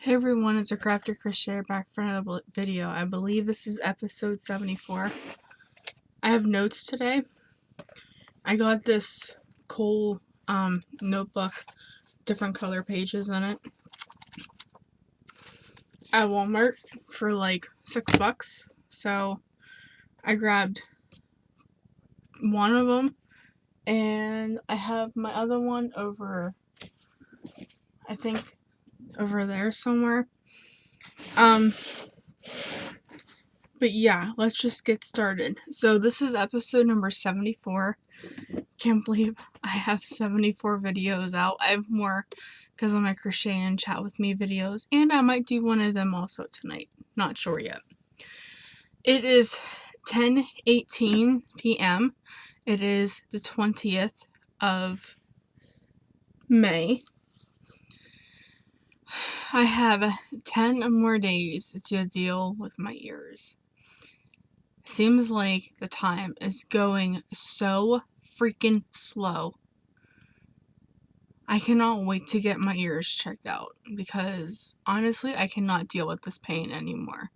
Hey everyone, it's a Crafter Crochet back for another video. I believe this is episode 74. I have notes today. I got this cool notebook, different color pages in it, at Walmart for like $6. So I grabbed one of them, and I have my other one over, I think, over there somewhere. But yeah, let's just get started. So this is episode number 74. Can't believe I have 74 videos out. I have more because of my crochet and chat with me videos, and I might do one of them also tonight. Not sure yet. It is 10:18 p.m. It is the 20th of May. I have 10 more days to deal with my ears. Seems like the time is going so freaking slow. I cannot wait to get my ears checked out because honestly, I cannot deal with this pain anymore.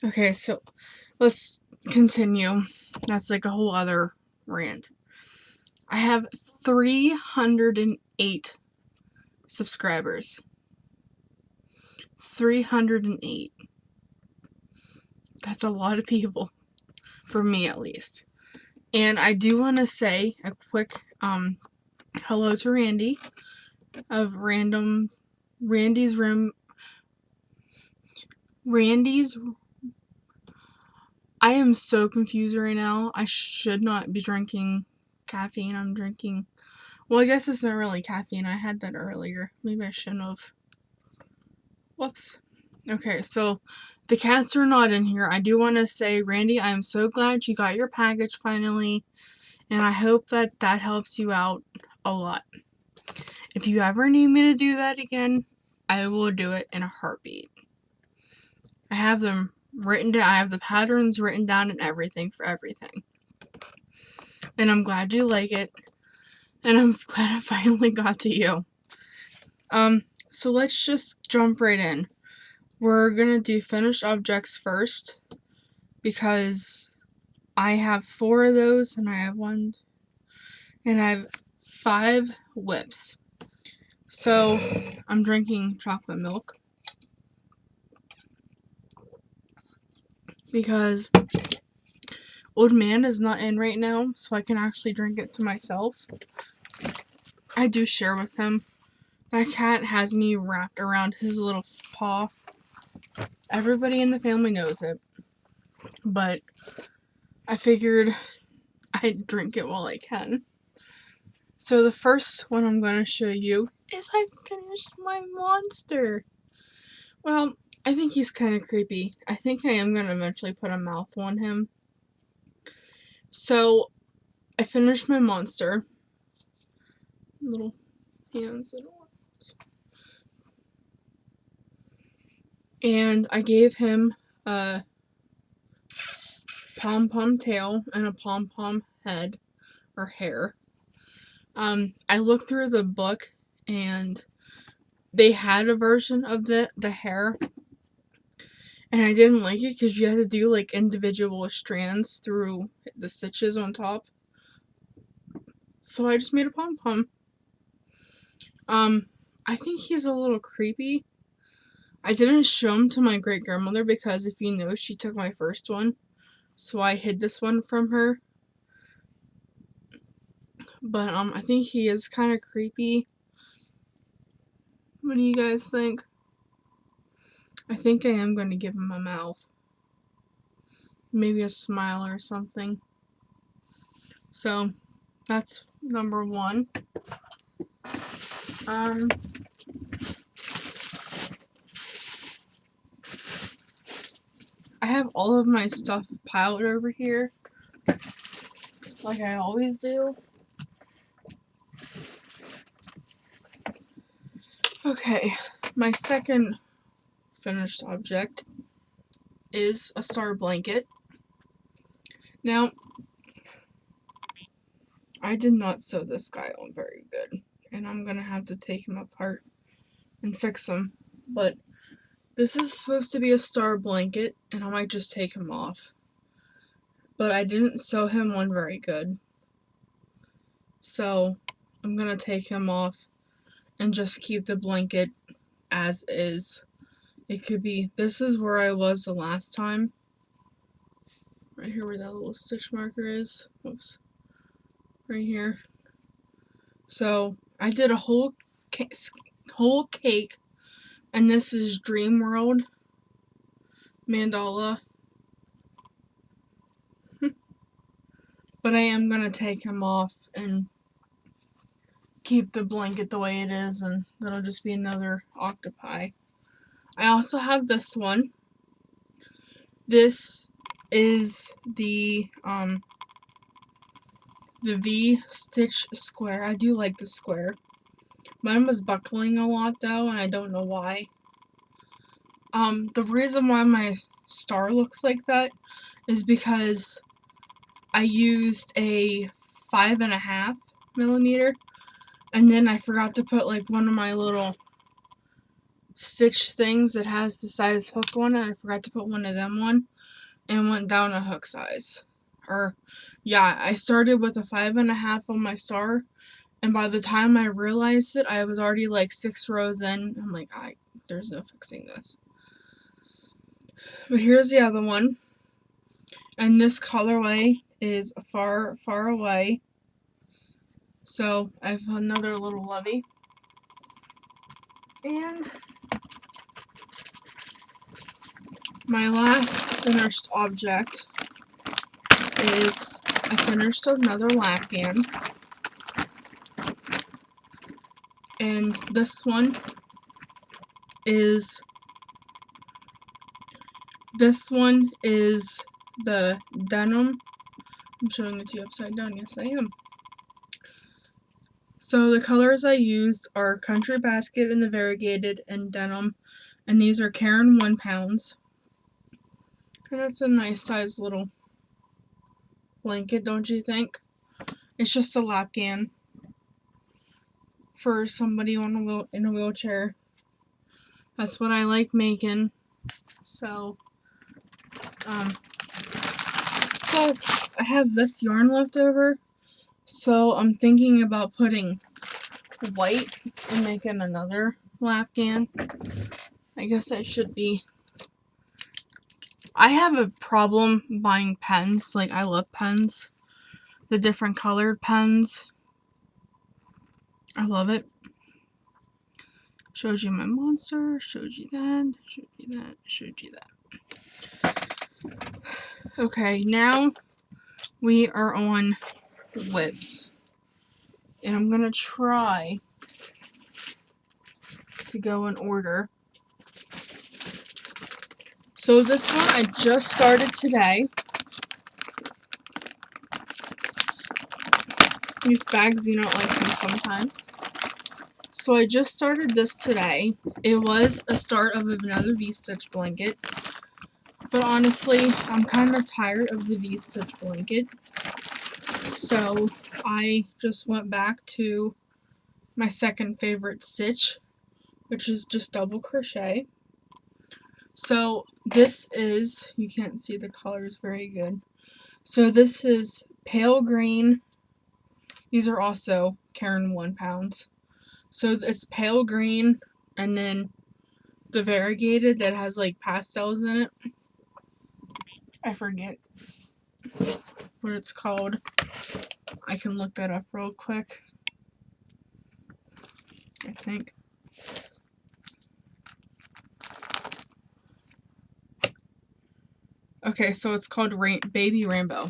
Okay, so let's continue. That's like a whole other rant. I have 308 subscribers. 308. That's a lot of people, for me at least. And I do want to say a quick hello to Randy of Randy's Room. I am so confused right now. I should not be drinking caffeine. I'm drinking, well, I guess it's not really caffeine. I had that earlier. Maybe I shouldn't have. Whoops. Okay, so the cats are not in here. I do want to say, Randy, I am so glad you got your package finally, and I hope that that helps you out a lot. If you ever need me to do that again, I will do it in a heartbeat. I have them written down. I have the patterns written down and everything for everything. And I'm glad you like it. And I'm glad I finally got to you. So let's just jump right in. We're gonna do finished objects first because I have 4 of those and I have 1 and I have 5 whips. So I'm drinking chocolate milk because Old Man is not in right now, so I can actually drink it to myself. I do share with him. That cat has me wrapped around his little paw. Everybody in the family knows it, but I figured I'd drink it while I can. So the first one I'm going to show you is I finished my monster. Well, I think he's kind of creepy. I think I am going to eventually put a mouth on him. So I finished my monster. Little hands and arms. And I gave him a pom-pom tail and a pom-pom head or hair. I looked through the book and they had a version of the hair, and I didn't like it because you had to do like individual strands through the stitches on top. So I just made a pom-pom. I think he's a little creepy. I didn't show him to my great grandmother because if you know, she took my first one, so I hid this one from her. But I think he is kind of creepy. What do you guys think? I think I am going to give him a mouth. Maybe a smile or something. So, that's number 1. I have all of my stuff piled over here, like I always do. Okay, my second finished object is a star blanket. Now, I did not sew this guy on very good, and I'm gonna have to take him apart and fix him, but This is supposed to be a star blanket, and I might just take him off. But I didn't sew him one very good. So I'm gonna take him off and just keep the blanket as is. It could be, this is where I was the last time. Right here where that little stitch marker is. Oops. Right here. So I did a whole cake, and this is Dream World mandala. But I am gonna take him off and keep the blanket the way it is, and that'll just be another octopi. I also have this one. This is the V stitch square. I do like the square. Mine was buckling a lot though, and I don't know why. The reason why my star looks like that is because I used a 5.5 millimeter, and then I forgot to put like one of my little stitch things that has the size hook one, and I forgot to put one of them on, and went down a hook size. Or, yeah, I started with a 5.5 on my star, and by the time I realized it, I was already like 6 rows in. I'm like, there's no fixing this. But here's the other one, and this colorway is Far, Far Away. So I have another little lovey, and my last finished object is I finished another Lapghan, and this one is the denim. I'm showing it to you upside down. Yes, I am. So the colors I used are Country Basket and the Variegated and denim, and these are Caron 1 pounds. And that's a nice size little blanket, don't you think? It's just a Lapghan for somebody in a wheelchair. That's what I like making. So, plus I have this yarn left over, so I'm thinking about putting white and making another Lapghan. I guess I should be. I have a problem buying pens. Like, I love pens. The different colored pens. I love it. Showed you my monster. Showed you that. Showed you that. Showed you that. Okay, now we are on whips. And I'm going to try to go in order. So this one I just started today. These bags do not like me sometimes. So I just started this today. It was a start of another V-stitch blanket. But honestly, I'm kind of tired of the V-stitch blanket. So I just went back to my second favorite stitch, which is just double crochet. So this is, you can't see the colors very good. So this is pale green. These are also Caron 1 pounds. So it's pale green, and then the variegated that has like pastels in it. I forget what it's called. I can look that up real quick. I think. Okay, so it's called Baby Rainbow.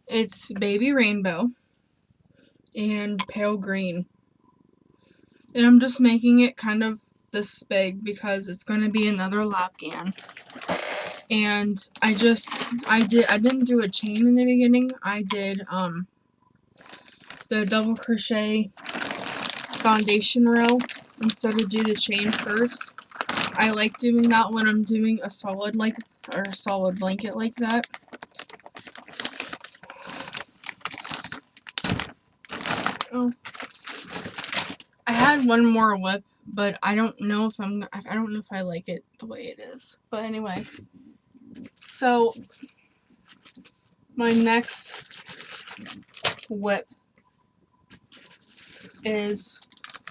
It's Baby Rainbow and pale green. And I'm just making it kind of this big because it's going to be another Lapghan. And I didn't do a chain in the beginning. I did the double crochet foundation row instead of do the chain first. I like doing that when I'm doing a solid blanket like that. Oh. one more whip, but I don't know if I like it the way it is. But anyway, so my next whip is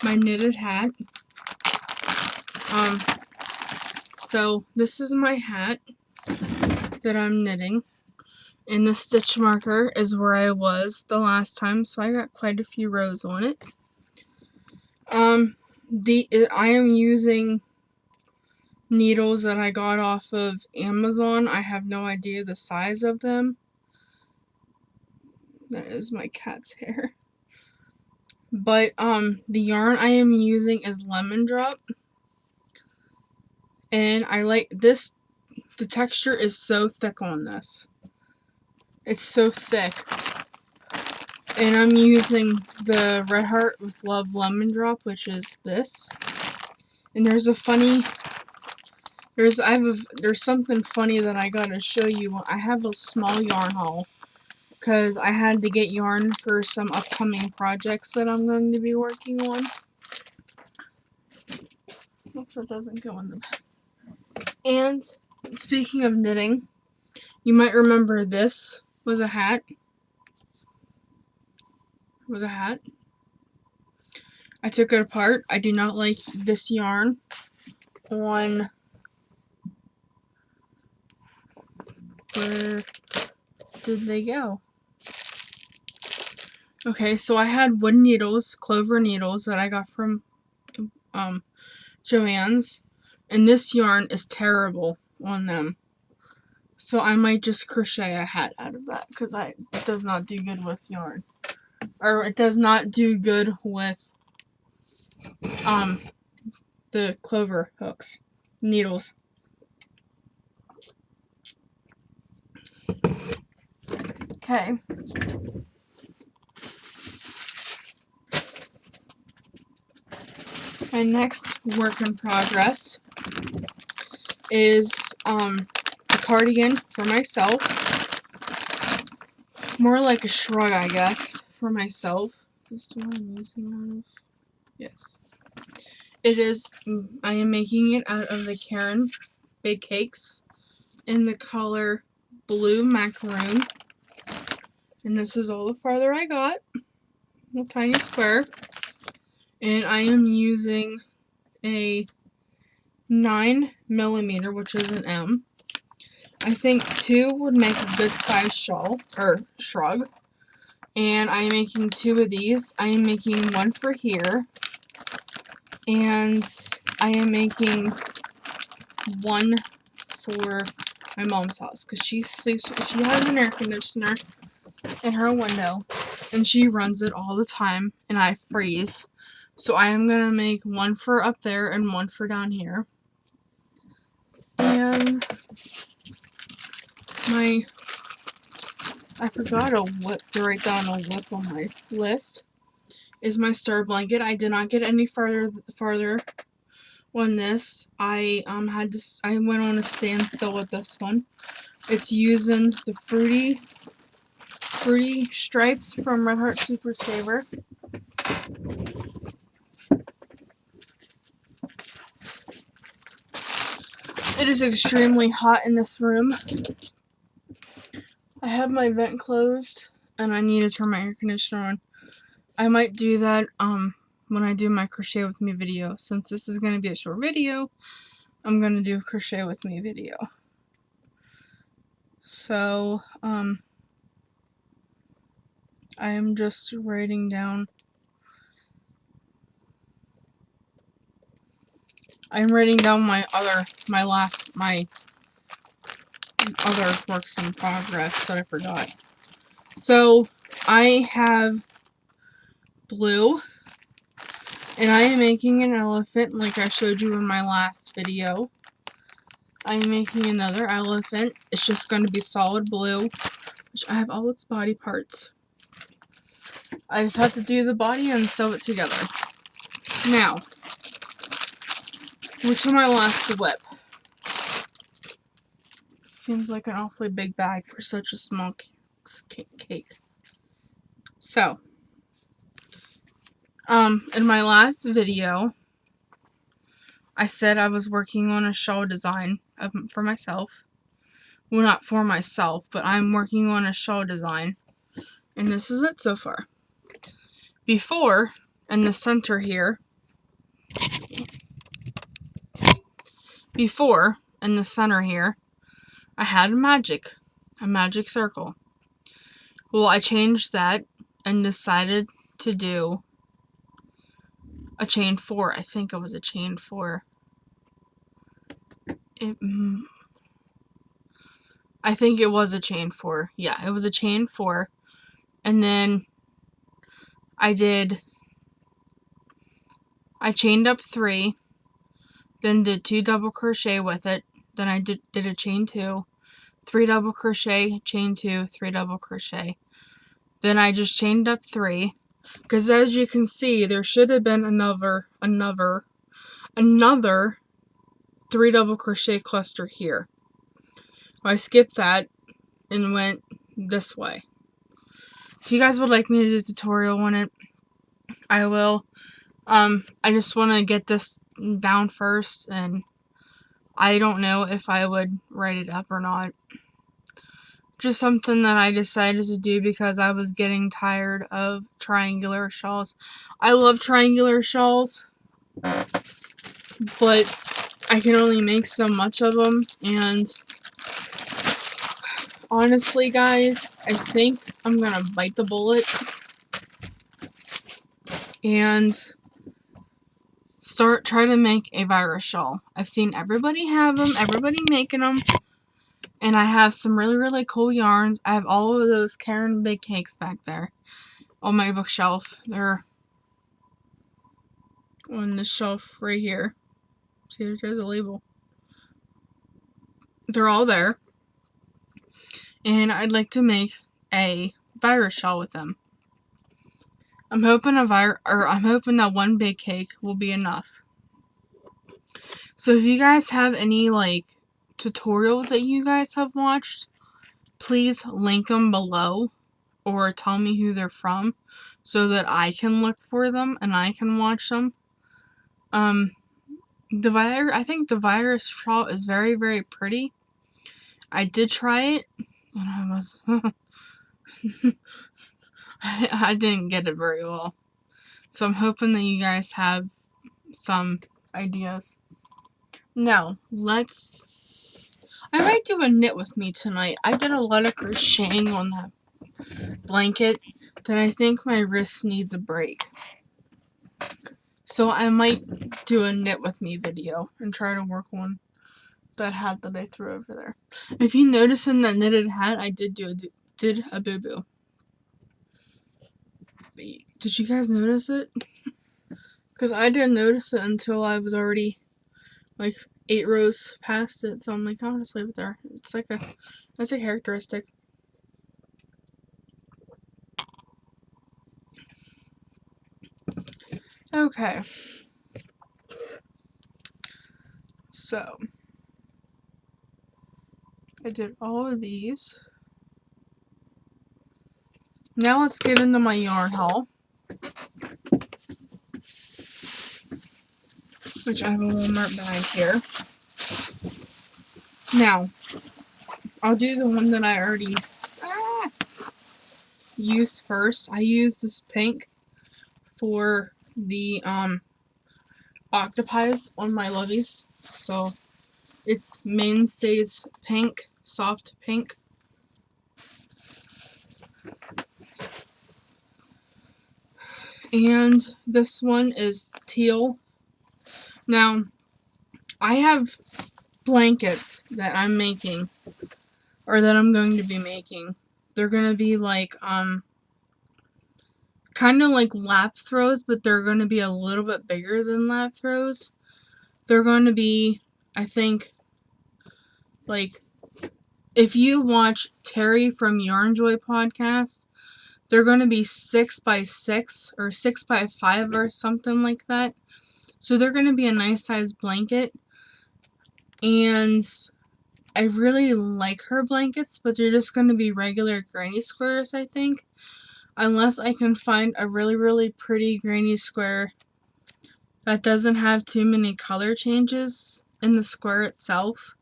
my knitted hat. So this is my hat that I'm knitting, and the stitch marker is where I was the last time, so I got quite a few rows on it. I am using needles that I got off of Amazon. I have no idea the size of them. That is my cat's hair. But the yarn I am using is Lemon Drop, and I like this. The texture is so thick on this. It's so thick. And I'm using the Red Heart with Love Lemon Drop, which is this. And there's something funny that I gotta show you. I have a small yarn haul because I had to get yarn for some upcoming projects that I'm going to be working on. Oops, it doesn't go in the back. And speaking of knitting, you might remember this was a hat. I took it apart. I do not like this yarn on. Where did they go? Okay, so I had wood needles, clover needles that I got from Joann's, and this yarn is terrible on them. So I might just crochet a hat out of that because it does not do good with yarn. Or it does not do good with the clover hooks, needles. Okay. My next work in progress is a cardigan for myself. More like a shrug, I guess, for myself. Is the one I'm using out of? Yes. It is. I am making it out of the Caron Big Cakes in the color Blue Macaroon. And this is all the farther I got. A tiny square. And I am using a 9mm, which is an M. I think 2 would make a good size shawl, or shrug. And I am making 2 of these. I am making one for here. And I am making one for my mom's house. Because she has an air conditioner in her window. And she runs it all the time. And I freeze. So I am going to make one for up there and one for down here. And I forgot to write down a whip on my list, is my star blanket. I did not get any farther on this. I went on a standstill with this one. It's using the fruity stripes from Red Heart Super Saver. It is extremely hot in this room. I have my vent closed and I need to turn my air conditioner on. I might do that when I do my crochet with me video. Since this is going to be a short video, I'm going to do a crochet with me video. So, I am just writing down. I'm writing down my other works in progress that I forgot. So, I have blue, and I am making an elephant like I showed you in my last video. I'm making another elephant. It's just going to be solid blue, which I have all its body parts. I just have to do the body and sew it together. Now, which is my last whip? Seems like an awfully big bag for such a small cake. So, In my last video, I said I was working on a shawl design for myself. Well, not for myself, but I'm working on a shawl design. And this is it so far. Before, in the center here, I had a magic circle. Well, I changed that and decided to do a chain 4. I think it was a chain 4. I think it was a chain 4. Yeah, it was a chain 4. And then I chained up 3, then did 2 double crochet with it, then I did a chain 2, 3 double crochet, chain 2, 3 double crochet. Then I just chained up 3, because as you can see, there should have been another 3 double crochet cluster here. I skipped that and went this way. If you guys would like me to do a tutorial on it, I will. I just want to get this down first, and I don't know if I would write it up or not. Just something that I decided to do because I was getting tired of triangular shawls. I love triangular shawls, but I can only make so much of them, and honestly, guys, I think I'm gonna bite the bullet and try to make a virus shawl. I've seen everybody have them, everybody making them, and I have some really, really cool yarns. I have all of those Caron Big Cakes back there on my bookshelf. They're on the shelf right here. See, there's a label. They're all there. And I'd like to make a virus shawl with them. I'm hoping that 1 big cake will be enough. So if you guys have any tutorials that you guys have watched, please link them below or tell me who they're from so that I can look for them and I can watch them. I think the virus shawl is very, very pretty. I did try it and I was I didn't get it very well. So I'm hoping that you guys have some ideas. Now, I might do a knit with me tonight. I did a lot of crocheting on that blanket that I think my wrist needs a break. So I might do a knit with me video and try to work on that hat that I threw over there. If you notice in that knitted hat, I did a boo-boo. Did you guys notice it? Because I didn't notice it until I was already 8 rows past it, so I'm like, I'll just leave it there. That's a characteristic. Okay. So, I did all of these. Now let's get into my yarn haul, which I have a Walmart bag here. Now, I'll do the one that I already used first. I used this pink for the octopies on my lovies. So, it's Mainstays Pink, soft pink. And this one is teal. Now, I have blankets that I'm making, or that I'm going to be making. They're going to be kind of like lap throws, but they're going to be a little bit bigger than lap throws. They're going to be, I think, if you watch Terry from Yarn Joy podcast, they're going to be 6x6 or 6x5 or something like that. So they're going to be a nice size blanket. And I really like her blankets, but they're just going to be regular granny squares, I think. unless I can find a really, really pretty granny square that doesn't have too many color changes in the square itself,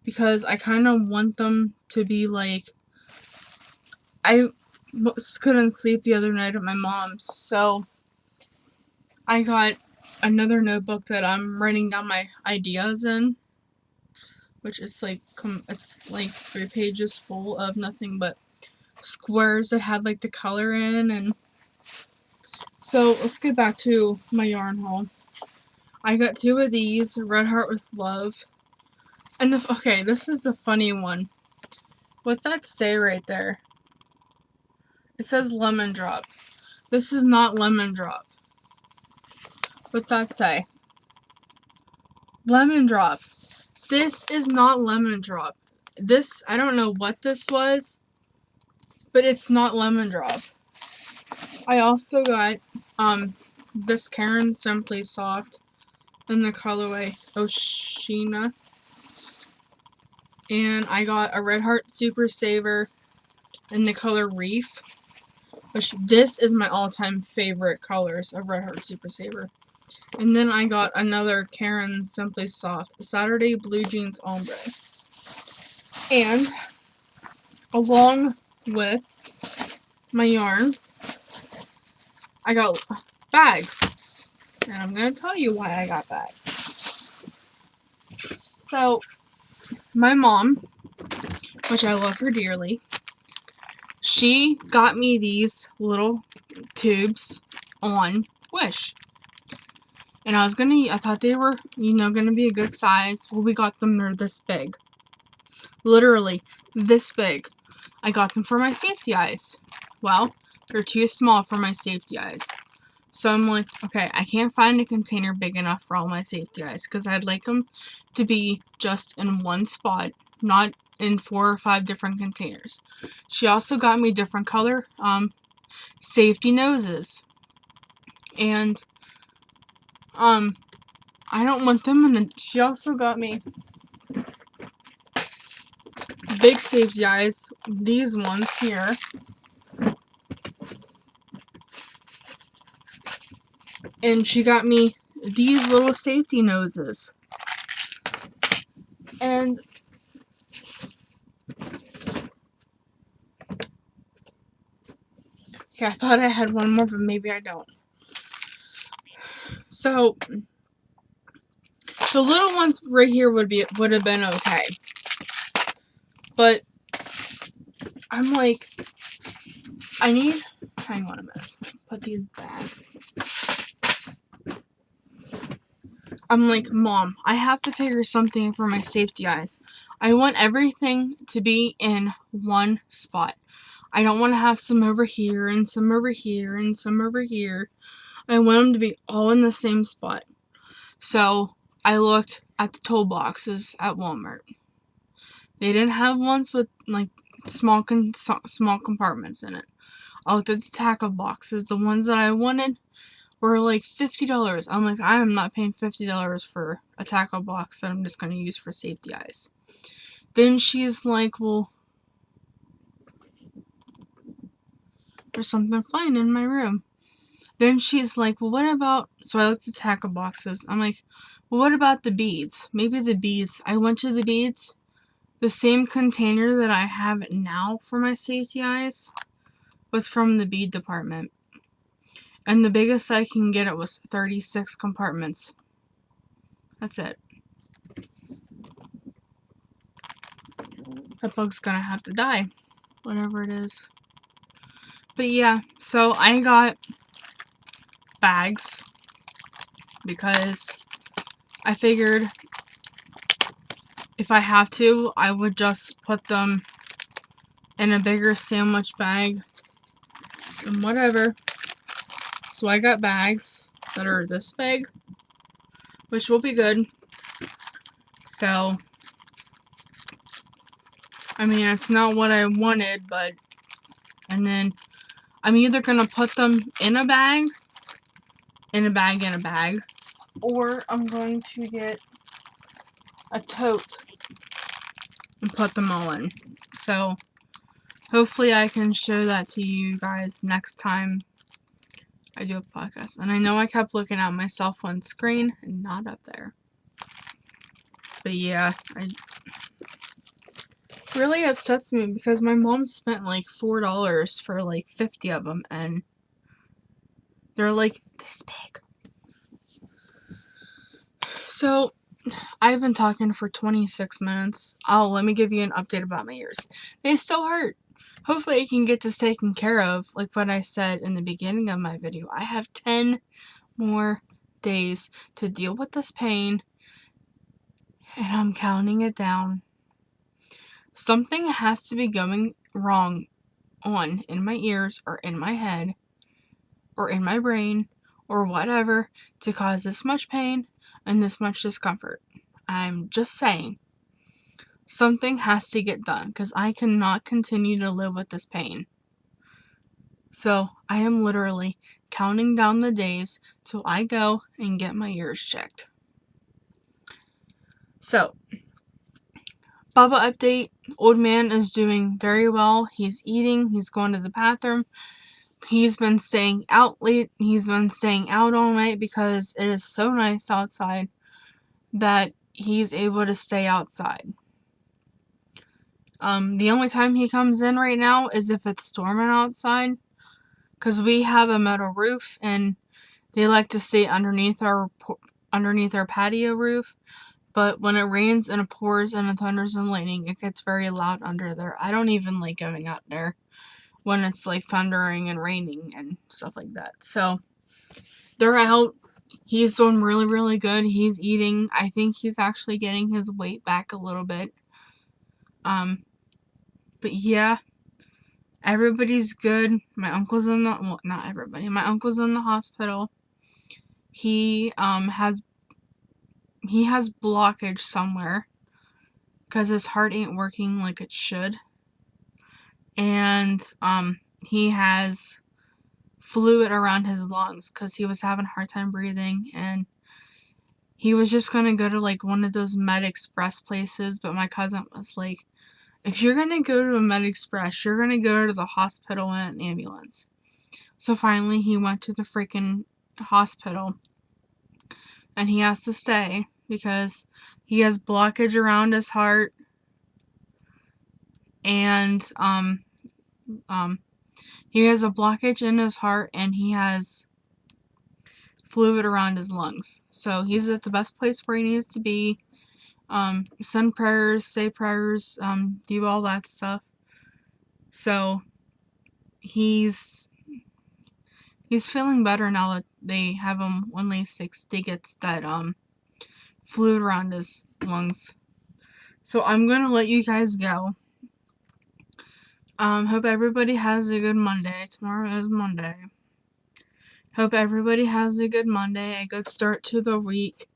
because I kind of want them to be like, I couldn't sleep the other night at my mom's, so I got another notebook that I'm writing down my ideas in, which is like, it's like 3 pages full of nothing but squares that have like the color in. And so let's get back to my yarn haul. I got 2 of these, Red Heart with Love. And okay, this is a funny one. What's that say right there? It says Lemon Drop. This is not Lemon Drop. What's that say? Lemon Drop. This is not Lemon Drop. This, I don't know what this was, but it's not Lemon Drop. I also got this Caron Simply Soft in the colorway Oshina. And I got a Red Heart Super Saver in the color Reef, which this is my all-time favorite colors of Red Heart Super Saver. And then I got another Caron Simply Soft Saturday Blue Jeans Ombre. And along with my yarn, I got bags. And I'm going to tell you why I got bags. So, my mom, which I love her dearly, she got me these little tubes on Wish. And I thought they were, gonna be a good size. Well, we got them, they're this big. Literally, this big. I got them for my safety eyes. Well, they're too small for my safety eyes. So I'm like, okay, I can't find a container big enough for all my safety eyes, because I'd like them to be just in one spot, not in 4 or 5 different containers. She also got me different color safety noses. And I don't want them in the... She also got me big safety eyes, these ones here. And she got me these little safety noses. And okay, I thought I had one more, but maybe I don't. So the little ones right here would have been okay. But I'm like, hang on a minute. Put these back. I'm like, Mom, I have to figure something for my safety eyes. I want everything to be in one spot. I don't want to have some over here and some over here and some over here. I want them to be all in the same spot. So I looked at the toolboxes at Walmart. They didn't have ones with like small compartments in it. I looked at the tackle boxes. The ones that I wanted were like $50. I'm like, I am not paying $50 for a tackle box that I'm just going to use for safety eyes. Then she's like, well, there's something flying in my room. Then she's like, well, what about... So I looked at the tackle boxes. I'm like, well, what about the beads? Maybe the beads. I went to the beads. The same container that I have now for my safety eyes was from the bead department. And the biggest I can get it was 36 compartments. That's it. That bug's gonna have to die. Whatever it is. But yeah, so I got bags because I figured if I have to, I would just put them in a bigger sandwich bag and whatever. So I got bags that are this big, which will be good. So, I mean, it's not what I wanted, but, and then I'm either gonna put them in a bag, or I'm going to get a tote and put them all in. So, hopefully I can show that to you guys next time I do a podcast. And I know I kept looking at my cell phone screen and not up there. But yeah, it really upsets me because my mom spent like $4 for like 50 of them, and they're like this big. So, I've been talking for 26 minutes. Let me give you an update about my ears. They still hurt. Hopefully I can get this taken care of, like what I said in the beginning of my video. I have 10 more days to deal with this pain, and I'm counting it down. Something has to be going wrong in my ears or in my head or in my brain or whatever to cause this much pain and this much discomfort. I'm just saying. Something has to get done because I cannot continue to live with this pain. So I am literally counting down the days till I go and get my ears checked. So, Bubba update. Old man is doing very well. He's eating. He's going to the bathroom. He's been staying out late. He's been staying out all night because it is so nice outside that he's able to stay outside. The only time he comes in right now is if it's storming outside, because we have a metal roof and they like to stay underneath our patio roof. But when it rains and it pours and it thunders and lightning, it gets very loud under there. I don't even like going out there when it's like thundering and raining and stuff like that. So they're out. He's doing really, really good. He's eating. I think he's actually getting his weight back a little bit. But yeah, everybody's good. My uncle's in the, well, not everybody. My uncle's in the hospital. He has blockage somewhere because his heart ain't working like it should. And he has fluid around his lungs because he was having a hard time breathing, and he was just gonna go to like one of those Med Express places, but my cousin was like, if you're gonna go to a Med Express, you're gonna go to the hospital in an ambulance. So finally he went to the freaking hospital, and he has to stay because he has blockage around his heart, and he has a blockage in his heart, and he has fluid around his lungs. So he's at the best place where he needs to be. Send prayers, say prayers, do all that stuff. So he's feeling better now that they have him on Lasix to get that fluid around his lungs. So I'm gonna let you guys go. Hope everybody has a good Monday. Tomorrow is Monday. Hope everybody has a good Monday, a good start to the week.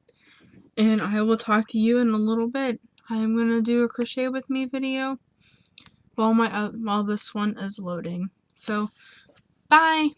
And I will talk to you in a little bit. I am going to do a crochet with me video while this one is loading. So, bye!